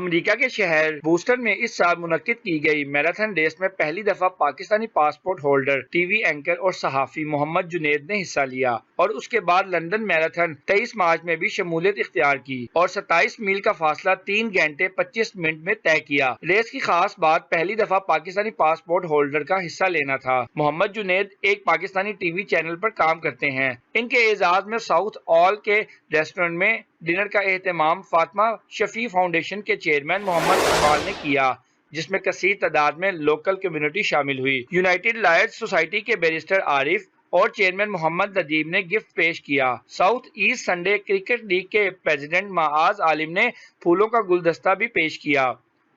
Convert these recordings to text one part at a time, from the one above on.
امریکہ کے شہر بوسٹن میں اس سال منعقد کی گئی میراتھن ریس میں پہلی دفعہ Pakistani passport holder, T V anchor اور صحافی محمد جنید نے حصہ لیا اور اس کے بعد لندن میراتھن 23 مارچ میں بھی شمولیت اختیار کی اور 27 میل کا فاصلہ 3 گھنٹے 25 منٹ میں طے کیا۔ ریس کی خاص بات پہلی دفعہ پاکستانی پاسپورٹ ہولڈر کا حصہ لینا تھا۔ محمد جنید ایک پاکستانی ٹی وی چینل پر کام کرتے ہیں۔ ان کے اعزاز میں ساؤتھ آل کے ریسٹورنٹ میں ڈنر کا اہتمام فاطمہ شفیع فاؤنڈیشن کے چیئرمین محمد اقبال نے کیا، جس میں کثیر تعداد میں لوکل کمیونٹی شامل ہوئی۔ یونائیٹڈ لائرز سوسائٹی کے بیرسٹر عارف اور چیئرمین محمد ندیم نے گفٹ پیش کیا۔ South east Sunday cricket league کے پریزیڈنٹ معاذ عالم نے پھولوں کا گلدستہ بھی پیش کیا۔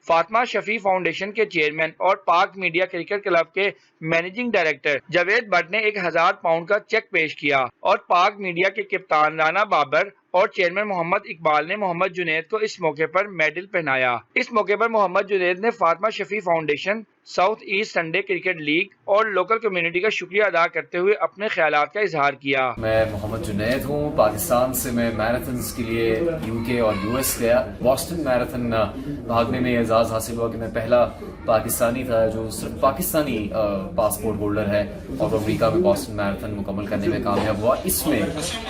فاطمہ شفیع فاؤنڈیشن کے چیئرمین اور پاک میڈیا کرکٹ کلب کے مینیجنگ ڈائریکٹر جاوید بٹ نے 1000 پاؤنڈ کا چیک پیش کیا اور پاک میڈیا کے کپتان رانا بابر اور چیئرمین محمد اقبال نے محمد جنید کو اس موقع پر میڈل پہنایا۔ اس موقع پر محمد جنید نے Fatima Shafi foundation, south east Sunday cricket league اور لوکل کمیونٹی کا شکریہ ادا کرتے ہوئے اپنے خیالات کا اظہار کیا۔ میں محمد جنید ہوں، پاکستان سے میں میراتھنز کے لیے UK اور US گیا۔ بوسٹن میراتھن بھاگنے میں اعزاز حاصل ہوا کہ میں پہلا پاکستانی تھا جو صرف پاکستانی پاسپورٹ ہولڈر ہے اور امریکہ میں بوسٹن میراتھن مکمل کرنے میں کامیاب ہوا۔ اس میں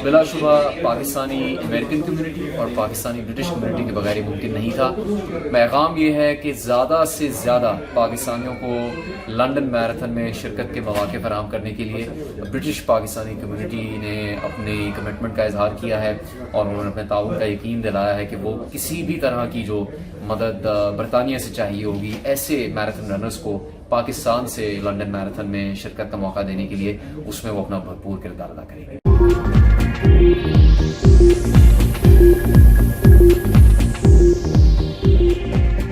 بلا شبہ پاکستانی امریکن کمیونٹی اور پاکستانی برٹش کمیونٹی کے بغیر ممکن نہیں تھا۔ پیغام یہ ہے کہ زیادہ سے زیادہ پاکستانیوں کو لندن میراتھن میں شرکت کے مواقع فراہم کرنے کے لیے برٹش پاکستانی کمیونٹی نے اپنی کمٹمنٹ کا اظہار کیا ہے اور انہوں نے اپنے تعاون کا یقین دلایا ہے کہ وہ کسی بھی طرح کی جو مدد برطانیہ سے چاہیے ہوگی ایسے میراتھن رنرز کو پاکستان سے لندن میراتھن میں شرکت کا موقع دینے کے لیے اس میں وہ اپنا بھرپور کردار ادا کریں گے۔